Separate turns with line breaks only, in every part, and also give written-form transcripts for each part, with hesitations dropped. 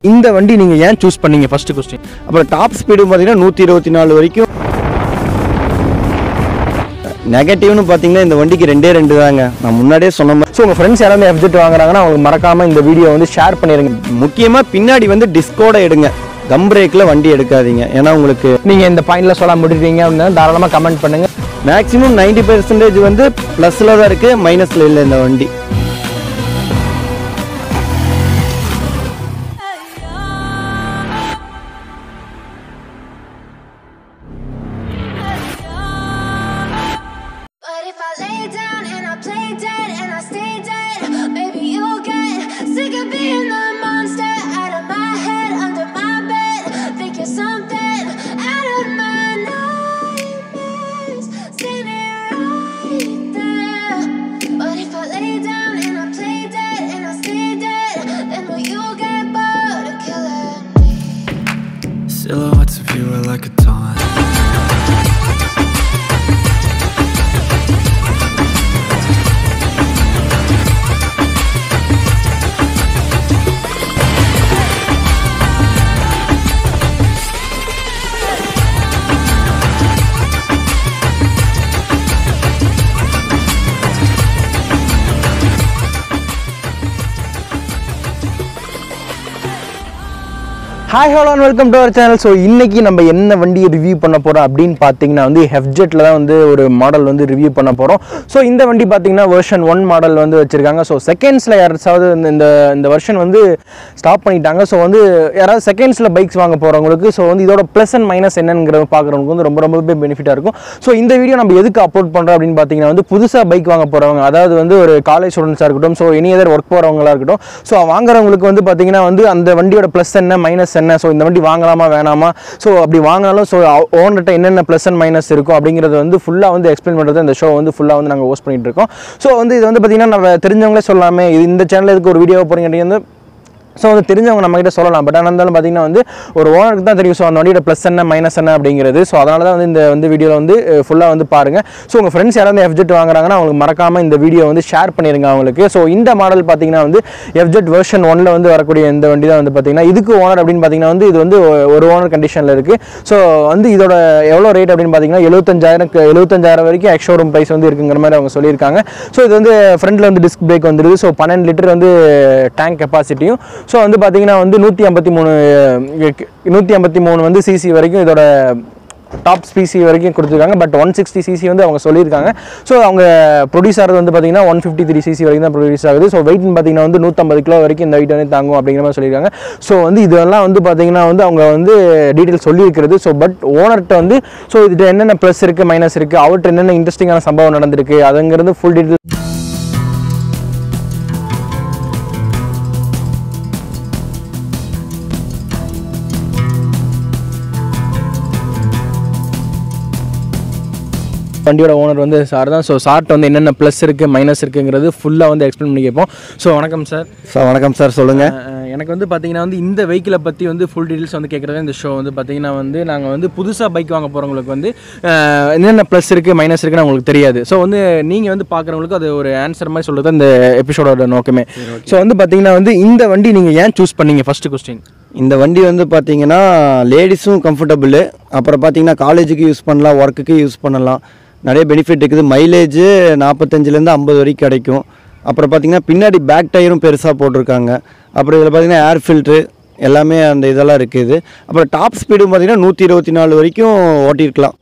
இந்த வண்டி நீங்கள் ஏன் சூஸ் பண்ணீங்க ஃபஸ்ட்டு கொஸ்டின்.
அப்புறம் டாப் ஸ்பீடு பார்த்தீங்கன்னா 124 வரைக்கும். நெகட்டிவ்னு பார்த்தீங்கன்னா இந்த வண்டிக்கு 2 தாங்க. நான் முன்னாடியே சொன்ன மாதிரி.
ஸோ உங்கள் ஃப்ரெண்ட்ஸ் யாராவது FZ வாங்குறாங்கன்னா அவங்களுக்கு மறக்காமல் இந்த வீடியோ வந்து ஷேர் பண்ணிடுங்க.
முக்கியமாக பின்னாடி வந்து டிஸ்கோட எடுங்க, கம் பிரேக்கில் வண்டி எடுக்காதீங்க. ஏன்னா உங்களுக்கு
நீங்கள் இந்த பாயிண்டில் சொல்ல முடியுறீங்க அப்படின்னா தாராளமாக கமெண்ட் பண்ணுங்கள்.
மேக்ஸிமம் 90% வந்து ப்ளஸில் தான் இருக்குது, மைனஸில் இல்லை இந்த வண்டி.
Silhouettes of you are like a taunt.
Hi hello and welcome to our channel. So இன்றைக்கி நம்ம என்ன வண்டியை ரிவ்யூ பண்ண போகிறோம் அப்படின்னு பார்த்தீங்கன்னா வந்து FZல தான் வந்து ஒரு மாடல் வந்து ரிவ்யூ பண்ண போகிறோம். ஸோ இந்த வண்டி பார்த்தீங்கன்னா வெர்ஷன் 1 மாடல் வந்து வச்சுருக்காங்க. ஸோ செகண்ட்ஸில் யாராவது இந்த வெர்ஷன் வந்து ஸ்டாப் பண்ணிட்டாங்க. ஸோ வந்து யாராவது செகண்ட்ஸில் பைக்ஸ் வாங்க போகிறவங்களுக்கு ஸோ வந்து இதோட ப்ளஸ் அண்ட் மைனஸ் என்னங்கிறத பார்க்குறவங்களுக்கு வந்து ரொம்பவே பெனிஃபிட்டாக இருக்கும். ஸோ இந்த வீடியோ நம்ம எதுக்கு அப்லோட் பண்ணுறோம் அப்படின்னு பார்த்தீங்கன்னா வந்து புதுசாக பைக் வாங்க போகிறவங்க, அதாவது வந்து ஒரு காலேஜ் ஸ்டூடெண்ட்ஸாக இருக்கட்டும், ஸோ எனி அதர் ஒர்க் போகிறவங்களா இருக்கட்டும், ஸோ வாங்குறவங்களுக்கு வந்து பார்த்தீங்கன்னா வந்து அந்த வண்டியோட ப்ளஸ் என்ன மைனஸ் என்ன, ஸோ இந்த வண்டி வாங்கலாமா வேணாமா, ஸோ அப்படி வாங்கினாலும் ஸோ ஓனர்கிட்ட என்னென்ன ப்ளஸ் அண்ட் மைனஸ் இருக்கும் அப்படிங்கிறது வந்து ஃபுல்லாக வந்து எக்ஸ்பிளைன் பண்ணுறது இந்த ஷோ வந்து ஃபுல்லாக வந்து நாங்கள் ஹோஸ்ட் பண்ணிட்டு இருக்கோம். ஸோ வந்து இது வந்து பார்த்தீங்கன்னா நம்ம தெரிஞ்சவங்களே சொல்லாமே, இது இந்த சேனல் எதுக்கு ஒரு வீடியோ போகிறீங்க வந்து ஸோ வந்து தெரிஞ்சவங்க நம்மகிட்ட சொல்லலாம். பட் ஆனால் இருந்தாலும் பார்த்தீங்கன்னா வந்து ஒரு ஓனருக்கு தான் தெரியும் ஸோ அந்த வண்டியோட ப்ளஸ் என்ன மைனஸ் என்ன அப்படிங்கிறது. ஸோ அதனால தான் வந்து இந்த வீடியோவில் வந்து ஃபுல்லாக வந்து பாருங்கள். ஸோ உங்கள் ஃப்ரெண்ட்ஸ் யாராவது FZ வாங்குறாங்கன்னா அவங்களுக்கு மறக்காமல் இந்த வீடியோ வந்து ஷேர் பண்ணிடுங்க அவங்களுக்கு. ஸோ இந்த மாடல் பார்த்தீங்கன்னா வந்து FZ வெர்ஷன் 1 வந்து வரக்கூடிய இந்த வண்டி தான் வந்து பார்த்தீங்கன்னா இதுக்கு ஓனர் அப்படின்னு பார்த்தீங்கன்னா வந்து இது வந்து ஒரு ஓனர் கண்டிஷனில் இருக்குது. ஸோ வந்து இதோட எவ்வளோ ரேட் அப்படின்னு பார்த்தீங்கன்னா 75,000 வரைக்கும் எக்ஸ்ஷோரூம் ப்ரைஸ் வந்து இருக்குங்கிற மாதிரி அவங்க சொல்லியிருக்காங்க. ஸோ இது வந்து ஃப்ரண்ட்டில் வந்து டிஸ்க் பிரேக் வந்துடுது. ஸோ 12 லிட்டர் வந்து டேங்க் கெப்பாசிட்டியும். ஸோ வந்து பார்த்தீங்கன்னா வந்து 153 வந்து சிசி வரைக்கும் இதோட டாப் ஸ்பீசி வரைக்கும் கொடுத்துருக்காங்க. பட் 160 சிசி வந்து அவங்க சொல்லியிருக்காங்க. ஸோ அவங்க ப்ரொடியூஸ் ஆகிறது வந்து பார்த்தீங்கன்னா 153 சிசி வரைக்கும் தான் ப்ரொடியூஸ் ஆகுது. ஸோ வெயிட்னு பார்த்தீங்கன்னா வந்து 150 கிலோ வரைக்கும் இந்த வெயிட் வந்து தாங்கும் அப்படிங்கிற மாதிரி சொல்லியிருக்காங்க. ஸோ வந்து இதெல்லாம் வந்து பார்த்தீங்கன்னா வந்து அவங்க வந்து டீட்டெயில் சொல்லியிருக்கிறது. ஸோ பட் ஓனர்கிட்ட வந்து ஸோ இதுல என்னென்ன ப்ளஸ் இருக்குது மைனஸ் இருக்குது, அவர்கிட்ட என்னென்ன இன்ட்ரெஸ்டிங்கான சம்பவம் நடந்திருக்கு அதுங்கிறது ஃபுல் டீட்டெயில் வண்டியோட ஓனர் வந்து சார் தான். ஸோ சார்ட் வந்து என்னென்ன ப்ளஸ் இருக்குது மைனஸ் இருக்குங்கிறது ஃபுல்லாக வந்து எக்ஸ்பிளைன் பண்ணி கேட்போம். ஸோ வணக்கம் சார்.
வணக்கம் சார், சொல்லுங்கள்.
எனக்கு வந்து பார்த்தீங்கன்னா வந்து இந்த வெஹிக்கிளை பற்றி வந்து ஃபுல் டீட்டெயில்ஸ் வந்து கேட்குறது இந்த ஷோ வந்து பார்த்தீங்கன்னா வந்து நாங்கள் வந்து புதுசாக பைக் வாங்க போகிறவங்களுக்கு வந்து என்னென்ன ப்ளஸ் இருக்குது மைனஸ் இருக்குன்னு அவங்களுக்கு தெரியாது. ஸோ வந்து நீங்கள் வந்து பார்க்குறவங்களுக்கு அது ஒரு ஆன்சர் மாதிரி சொல்கிறது இந்த எபிசோடோட நோக்கமே. ஸோ வந்து பார்த்தீங்கன்னா வந்து இந்த வண்டி நீங்கள் ஏன் சூஸ் பண்ணீங்க ஃபஸ்ட்டு கொஸ்டின்.
இந்த வண்டி வந்து பார்த்தீங்கன்னா லேடிஸும் கம்ஃபர்டபுள், அப்புறம் பார்த்தீங்கன்னா காலேஜுக்கு யூஸ் பண்ணலாம், ஒர்க்குக்கு யூஸ் பண்ணலாம், நிறைய பெனிஃபிட் இருக்குது. மைலேஜ் 45லேருந்து 50 வரைக்கும் கிடைக்கும். அப்புறம் பார்த்திங்கன்னா பின்னாடி பேக் டயரும் பெருசாக போட்டிருக்காங்க. அப்புறம் இதில் பார்த்திங்கன்னா ஏர் ஃபில்ட்ரு எல்லாமே அந்த இதெல்லாம் இருக்குது. அப்புறம் டாப் ஸ்பீடு பார்த்திங்கன்னா 124 வரைக்கும் ஓட்டியிருக்கலாம்.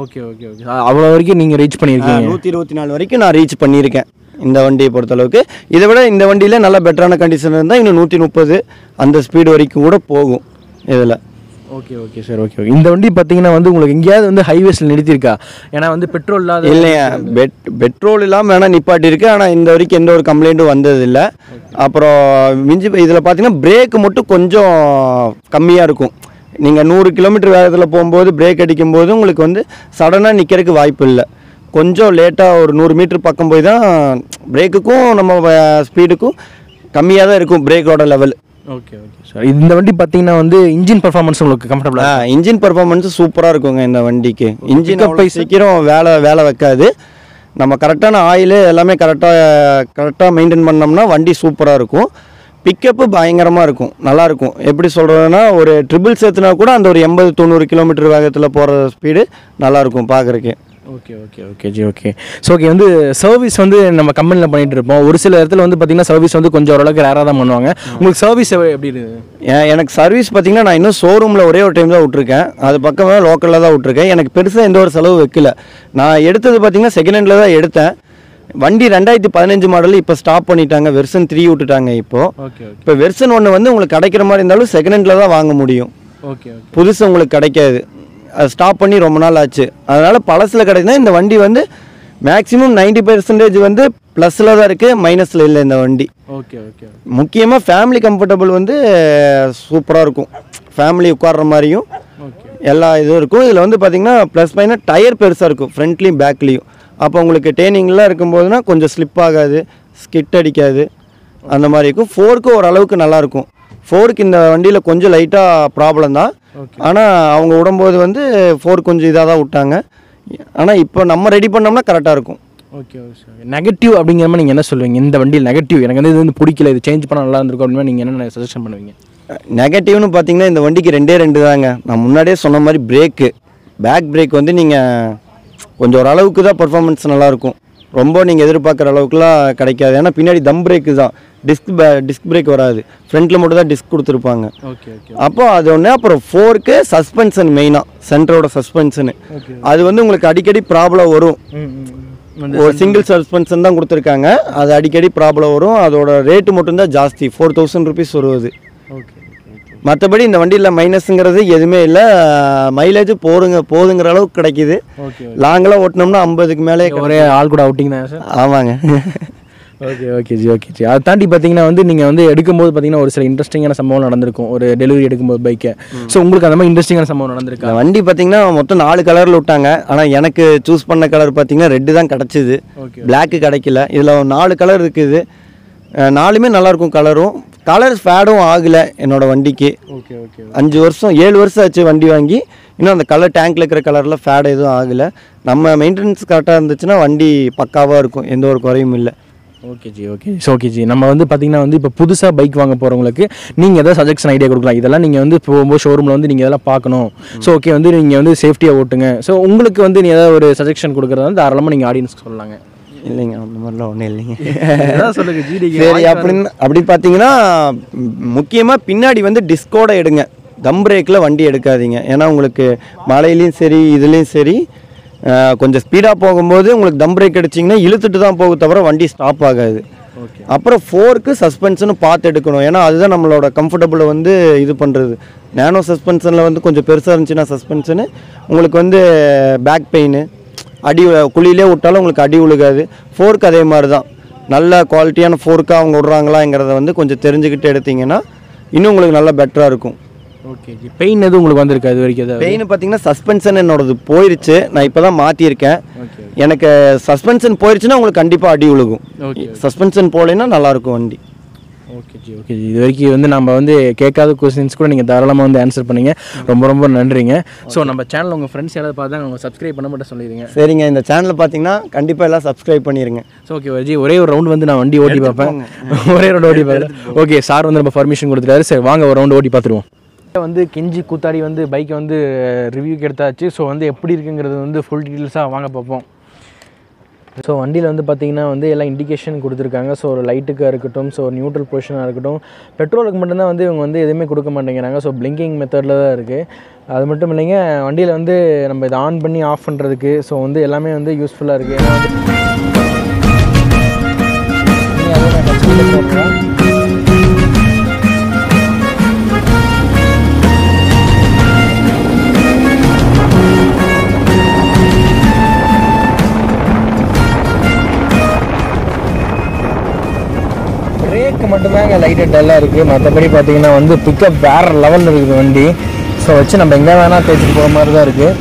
ஓகே ஓகே ஓகே, அவ்வளோ வரைக்கும் நீங்கள் ரீச் பண்ணியிருக்கீங்க.
124 வரைக்கும் நான் ரீச் பண்ணியிருக்கேன் இந்த வண்டியை பொறுத்தளவுக்கு. இதை விட இந்த வண்டியில் நல்ல பெட்டரான கண்டிஷன் இருந்தால் இன்னும் 130 அந்த ஸ்பீடு வரைக்கும் கூட போகும் இதில்.
Okay okay sir, okay okay. இந்த வண்டி பார்த்தீங்கன்னா வந்து உங்களுக்கு எங்கேயாவது வந்து ஹைவேஸில் நிறுத்தியிருக்கா? ஏன்னா வந்து பெட்ரோல் இல்லாத
இல்லையா, பெட்ரோல் இல்லாமல் வேணால் நிப்பாட்டியிருக்கு. ஆனால் இந்த வரைக்கும் எந்த ஒரு கம்ப்ளைண்ட்டும் வந்ததில்லை. அப்புறம் மிஞ்சி இதில் பார்த்தீங்கன்னா பிரேக்கு மட்டும் கொஞ்சம் கம்மியாக இருக்கும். நீங்கள் 100 கிலோமீட்டர் வேகத்தில் போகும்போது பிரேக் அடிக்கும்போது உங்களுக்கு வந்து சடனாக நிற்கிறதுக்கு வாய்ப்பு இல்லை. கொஞ்சம் லேட்டாக ஒரு 100 மீட்டர் பக்கம் போய் தான் பிரேக்குக்கும் நம்ம ஸ்பீடுக்கும் கம்மியாக தான் இருக்கும் பிரேக்கோட லெவல்.
Okay okay sir. இந்த வண்டி பார்த்தீங்கன்னா வந்து இன்ஜின் பர்ஃபார்மன்ஸ் உங்களுக்கு கம்ஃபர்டபுளாக?
இன்ஜின் பர்ஃபார்மன்ஸ் சூப்பராக இருக்குங்க இந்த வண்டிக்கு. இன்ஜின் அப்போ சீக்கிரம் வேலை வைக்காது. நம்ம கரெக்டான ஆயில் எல்லாமே கரெக்டாக மெயின்டைன் பண்ணோம்னா வண்டி சூப்பராக இருக்கும். பிக்கப்பு பயங்கரமாக இருக்கும், நல்லாயிருக்கும். எப்படி சொல்கிறதுனா ஒரு ட்ரிபிள் சேர்த்துனா கூட அந்த ஒரு 80-90 கிலோமீட்டர் வேகத்தில் போகிற ஸ்பீடு நல்லாயிருக்கும் பார்க்குறக்கு.
Okay okay okay G okay. So okay வந்து சர்வீஸ் வந்து நம்ம கம்பெனியில் பண்ணிகிட்டு இருப்போம். ஒரு சில இடத்துல வந்து பார்த்திங்கன்னா சர்வீஸ் வந்து கொஞ்சம் ஓரளவுக்கு ரேராக தான் பண்ணுவாங்க. உங்களுக்கு சர்வீஸ் எப்படி இருக்குது?
எனக்கு சர்வீஸ் பார்த்திங்கன்னா நான் இன்னும் ஷோரூமில் ஒரே ஒரு டைம் தான் விட்ருக்கேன். அது பக்கமாக லோக்கலில் தான் விட்ருக்கேன். எனக்கு பெருசாக எந்த ஒரு செலவு வைக்கல. நான் எடுத்தது பார்த்திங்கன்னா செகண்ட் ஹேண்டில் தான் எடுத்தேன். வண்டி 2015 மாடல் இப்போ ஸ்டாப் பண்ணிட்டாங்க, வெர்ஷன் 3 விட்டுட்டாங்க. இப்போ வெர்ஷன் 1 வந்து உங்களுக்கு கிடைக்கிற மாதிரி இருந்தாலும் செகண்ட் ஹேண்டில் தான் வாங்க முடியும். புதுசு உங்களுக்கு கிடைக்காது. அது ஸ்டாப் பண்ணி ரொம்ப நாள் ஆச்சு. அதனால் பழசில் கிடைக்குதுன்னா இந்த வண்டி வந்து மேக்ஸிமம் 90% வந்து ப்ளஸில் தான் இருக்குது, மைனஸில் இல்லை இந்த வண்டி. முக்கியமாக ஃபேமிலி கம்ஃபர்டபுள் வந்து சூப்பராக இருக்கும். ஃபேமிலி உட்கார்ற மாதிரியும் எல்லா இதுவும் இருக்கும். இதில் வந்து பார்த்திங்கன்னா ப்ளஸ் மைனஸ் டயர் பெருசாக இருக்கும் ஃப்ரண்ட்லேயும் பேக்லேயும். அப்போ உங்களுக்கு டேர்னிங்லாம் இருக்கும்போதுனா கொஞ்சம் ஸ்லிப் ஆகாது, ஸ்கிட் அடிக்காது, அந்த மாதிரி இருக்கும். ஃபோர்க்கு ஓரளவுக்கு நல்லாயிருக்கும். ஃபோர்க்கு இந்த வண்டியில் கொஞ்சம் லைட்டாக ப்ராப்ளம் தான். ஆனால் அவங்க விடும்போது வந்து ஃபோர் கொஞ்சம் இதாக தான் விட்டாங்க. ஆனால் இப்போ நம்ம ரெடி பண்ணோம்னா கரெக்டாக இருக்கும்.
Okay okay. நெகட்டிவ் அப்படிங்கிற மாதிரி நீங்கள் என்ன சொல்லுவீங்க? இந்த வண்டியில் நெகட்டிவ் எனக்கு வந்து இது வந்து பிடிக்கல, இது சேஞ்ச் பண்ணால் நல்லா இருந்திருக்கும் அப்படின்னா நீங்கள் என்ன சஜஷன் பண்ணுவீங்க?
நெகட்டிவ்னு பார்த்தீங்கன்னா இந்த வண்டிக்கு 2 தாங்க. நான் முன்னாடியே சொன்ன மாதிரி பிரேக்கு, பேக் பிரேக் வந்து நீங்கள் கொஞ்சம் ஓரளவுக்கு தான் பர்ஃபார்மன்ஸ் நல்லாயிருக்கும். ரொம்ப நீங்கள் எதிர்பார்க்குற அளவுக்குலாம் கிடைக்காது. ஏன்னா பின்னாடி தம் பிரேக்கு தான், டிஸ்க் பிரேக் வராது. ஃப்ரண்ட்டில் மட்டும் தான் டிஸ்க் கொடுத்துருப்பாங்க. அப்போ அது ஒன்று. அப்புறம் ஃபோர்க்கு சஸ்பென்ஷன் மெயினாக, சென்டரோட சஸ்பென்ஷனு அது வந்து உங்களுக்கு அடிக்கடி ப்ராப்ளம் வரும். ஒரு சிங்கிள் சஸ்பென்ஷன் தான் கொடுத்துருக்காங்க, அது அடிக்கடி ப்ராப்ளம் வரும். அதோட ரேட்டு மட்டும்தான் ஜாஸ்தி, 4000 ருபீஸ் வருவது. மற்றபடி இந்த வண்டியில் மைனஸுங்கிறது எதுவுமே இல்லை. மைலேஜ் போதுங்கிற அளவுக்கு கிடைக்கிது. லாங்கெலாம் ஓட்டினோம்னா 50க்கு மேலே
ஒரே ஆள் கூட அவுட்டிங் தான் சார்.
ஆமாங்க.
Okay okay G okay G. அதை தாண்டி பார்த்தீங்கன்னா வந்து நீங்கள் வந்து எடுக்கும்போது பார்த்தீங்கன்னா ஒரு சில இன்ட்ரெஸ்டிங்கான சம்பவம் நடந்திருக்கும், ஒரு டெலிவரி எடுக்கும்போது பைக்கை. ஸோ உங்களுக்கு அந்த மாதிரி இன்ட்ரெஸ்டிங்கான சம்பவம் நடந்திருக்கு?
வண்டி பார்த்தீங்கன்னா மொத்தம் 4 கலரில் விட்டாங்க. ஆனால் எனக்கு சூஸ் பண்ண கலர் பார்த்தீங்கன்னா ரெட்டு தான் கிடச்சிது, பிளாக்கு கிடைக்கல. இதில் 4 கலர் இருக்குது. 4மே நல்லாயிருக்கும் கலரும். கலர் ஃபேடும் ஆகலை என்னோடய வண்டிக்கு. 5 வருஷம் 7 வருஷம் ஆச்சு வண்டி வாங்கி. இன்னும் அந்த கலர் டேங்க்கில் இருக்கிற கலரில் ஃபேட் எதுவும் ஆகலை. நம்ம மெயின்டெனன்ஸ் கரெக்டாக இருந்துச்சுன்னா வண்டி பக்காவாக இருக்கும், எந்த ஒரு குறையும் இல்லை.
Okay G okay. So okay G, நம்ம வந்து பார்த்திங்கன்னா வந்து இப்போ புதுசாக பைக் வாங்க போகிறவங்களுக்கு நீங்கள் எதாவது சஜெக்ஷன் ஐடியா கொடுக்கலாம். இதெல்லாம் நீங்கள் வந்து போகும்போது ஷோரூமில் வந்து நீங்கள் இதெல்லாம் பார்க்கணும். ஸோ ஓகே வந்து நீங்கள் வந்து சேஃப்டியாக ஓட்டுங்க. ஸோ உங்களுக்கு வந்து நீ ஏதாவது ஒரு சஜெக்ஷன் கொடுக்குறதா வந்து தாராளமாக நீங்கள் ஆடியன்ஸ்க்கு சொல்லலாங்க.
இல்லைங்க, அந்த மாதிரிலாம் ஒன்றும் இல்லைங்க.
சொல்லுங்க ஜி.
சரி, அப்படி பார்த்தீங்கன்னா முக்கியமாக பின்னாடி வந்து டிஸ்கோட எடுங்க, தம் பிரேக்கில் வண்டி எடுக்காதீங்க. ஏன்னா உங்களுக்கு மழையிலையும் சரி இதுலேயும் சரி கொஞ்சம் ஸ்பீடாக போகும்போது உங்களுக்கு தம் பிரேக் அடிச்சிங்கன்னா இழுத்துட்டு தான் போக தவிர வண்டி ஸ்டாப் ஆகாது. அப்புறம் ஃபோர்க்கு சஸ்பென்ஷனும் பார்த்து எடுக்கணும். ஏன்னா அதுதான் நம்மளோட கம்ஃபர்டபுளை வந்து இது பண்ணுறது. நேனோ சஸ்பென்ஷனில் வந்து கொஞ்சம் பெருசாக இருந்துச்சுன்னா சஸ்பென்ஷனு உங்களுக்கு வந்து பேக் பெயின், அடி குழியிலே விட்டாலும் உங்களுக்கு அடி விழுகாது. ஃபோர்க்கு அதே மாதிரி தான், நல்ல குவாலிட்டியான ஃபோர்க்காக அவங்க விட்றாங்களாங்கிறத வந்து கொஞ்சம் தெரிஞ்சுக்கிட்டு எடுத்திங்கன்னா இன்னும் உங்களுக்கு நல்லா பெட்டராக இருக்கும்.
Okay G. பெயின் எதுவும் உங்களுக்கு வந்திருக்கு அது வரைக்கும்?
பெயின் பார்த்தீங்கன்னா சஸ்பென்ஷன் என்னோடது போயிடுச்சு, நான் இப்போ தான் மாற்றிருக்கேன். எனக்கு சஸ்பென்ஷன் போயிடுச்சுன்னா உங்களுக்கு கண்டிப்பாக அடி விழுகும். சஸ்பென்ஷன் போகலைன்னா நல்லாயிருக்கும் வண்டி.
Okay G okay G. இது வரைக்கும் வந்து நம்ம வந்து கேட்காத கொஸ்டின்ஸ் கூட நீங்கள் தாராளமாக வந்து ஆன்சர் பண்ணீங்க. ரொம்ப ரொம்ப நன்றிங்க. ஸோ நம்ம சேனல் உங்கள் ஃப்ரெண்ட்ஸ் யாராவது பார்த்தா அவங்க சப்ஸ்கிரைப் பண்ண மட்டும் சொல்லிடுங்க.
சரிங்க, இந்த சேனலில் பார்த்தீங்கன்னா கண்டிப்பாக எல்லாம் சப்ஸ்கிரைப் பண்ணிடுங்க.
ஸோ ஓகே ஜி, ஒரே ஒரு ரவுண்ட் வந்து நான் வண்டி ஓட்டி பார்ப்பேன். ஒரே ரவுண்ட் ஓட்டி பார்ப்பேன். ஓகே, சார் வந்து நம்ம பர்மிஷன் கொடுத்துட்டாரு. சரி வாங்க ஒரு ரவுண்ட் ஓட்டி பார்த்துருவோம். வந்து கெஞ்சி கூத்தாடி வந்து பைக்கை வந்து ரிவ்யூக்கு எடுத்தாச்சு. ஸோ வந்து எப்படி இருக்குங்கிறது வந்து ஃபுல் டீட்டெயில்ஸாக வாங்க பார்ப்போம். ஸோ வண்டியில் வந்து பார்த்திங்கன்னா வந்து எல்லாம் இண்டிகேஷன் கொடுத்துருக்காங்க. ஸோ ஒரு லைட்டுக்காக இருக்கட்டும், ஸோ நியூட்ரல் பொசிஷனாக இருக்கட்டும். பெட்ரோலுக்கு மட்டும்தான் வந்து இவங்க வந்து எதுவுமே கொடுக்க மாட்டேங்கிறாங்க. ஸோ பிளிங்கிங் மெத்தடில் தான் இருக்குது. அது மட்டும் இல்லைங்க, வண்டியில் வந்து நம்ம இதை ஆன் பண்ணி ஆஃப் பண்ணுறதுக்கு ஸோ வந்து எல்லாமே வந்து யூஸ்ஃபுல்லாக இருக்குது. ஏன்னா வந்து பிரேக்கு மட்டும்தாங்க லைட்டு டல்லாக இருக்குது. மற்றபடி பார்த்தீங்கன்னா வந்து பிக்கப் வேறு லெவலில் இருக்குது வண்டி. ஸோ வச்சு நம்ம எங்கே வேணால் தேய்ச்சிட்டு போகிற மாதிரி தான் இருக்குது.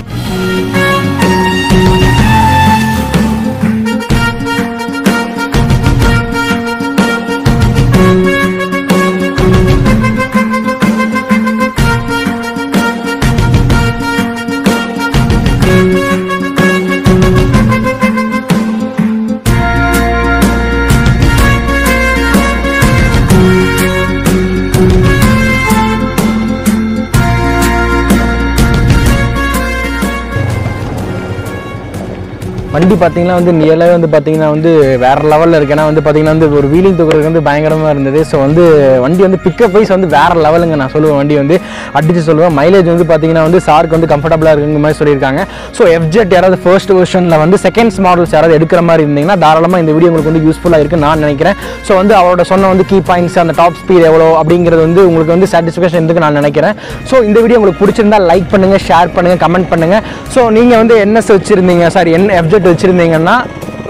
வண்டி பார்த்தீங்கன்னா வந்து நியலாகவே வந்து பார்த்தீங்கன்னா வந்து வேறு லெவலில் இருக்குது. ஏன்னா வந்து பார்த்தீங்கன்னா வந்து ஒரு வீலிங் தூக்குறதுக்கு வந்து பயங்கரமாக இருந்தது. ஸோ வந்து வண்டி வந்து பிக்கப் வைஸ் வந்து வேறு லெவலுங்க நான் சொல்லுவேன். வண்டி வந்து அடித்து சொல்லுவேன். மைலேஜ் வந்து பார்த்தீங்கன்னா வந்து சாருக்கு வந்து கம்ஃபர்டபுளாக இருக்குங்கிற மாதிரி சொல்லியிருக்காங்க. ஸோ எஃப்ஜெட் யாராவது ஃபர்ஸ்ட் வெர்ஷனில் வந்து செகண்ட்ஸ் மாடல்ஸ் யாராவது எடுக்கிற மாதிரி இருந்தீங்கன்னா தாராளமாக இந்த வீடியோ உங்களுக்கு வந்து யூஸ்ஃபுல்லாக இருக்குன்னு நான் நினைக்கிறேன். ஸோ வந்து அவரோட சொன்ன வந்து கீ பாயிண்ட்ஸ், அந்த டாப் ஸ்பீட் எவ்வளோ அப்படிங்கிறது வந்து உங்களுக்கு வந்து சாட்டிஸ்ஃபேக்ஷன் இருக்குன்னு நான் நினைக்கிறேன். ஸோ இந்த வீடியோ உங்களுக்கு பிடிச்சிருந்தா லைக் பண்ணுங்கள், ஷேர் பண்ணுங்கள், கமெண்ட் பண்ணுங்கள். ஸோ நீங்கள் வந்து என்எஸ் வச்சுருந்தீங்க, சாரி எஃப்ஜெட் வச்சுருந்தீங்கன்னா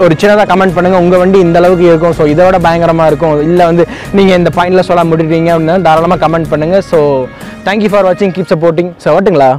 ஒரு சின்னதாக கமெண்ட் பண்ணுங்கள். உங்கள் வண்டி இந்த அளவுக்கு இருக்கும், ஸோ இதோட பயங்கரமாக இருக்கும், இல்லை வந்து நீங்கள் இந்த பாயிண்டில் சொல்ல முடிட்டீங்க அப்படின்னா தாராளமாக கமெண்ட் பண்ணுங்கள். ஸோ தேங்க்யூ ஃபார் வாட்சிங், கீப் சப்போர்ட்டிங். ஸோ வரட்டுங்களா?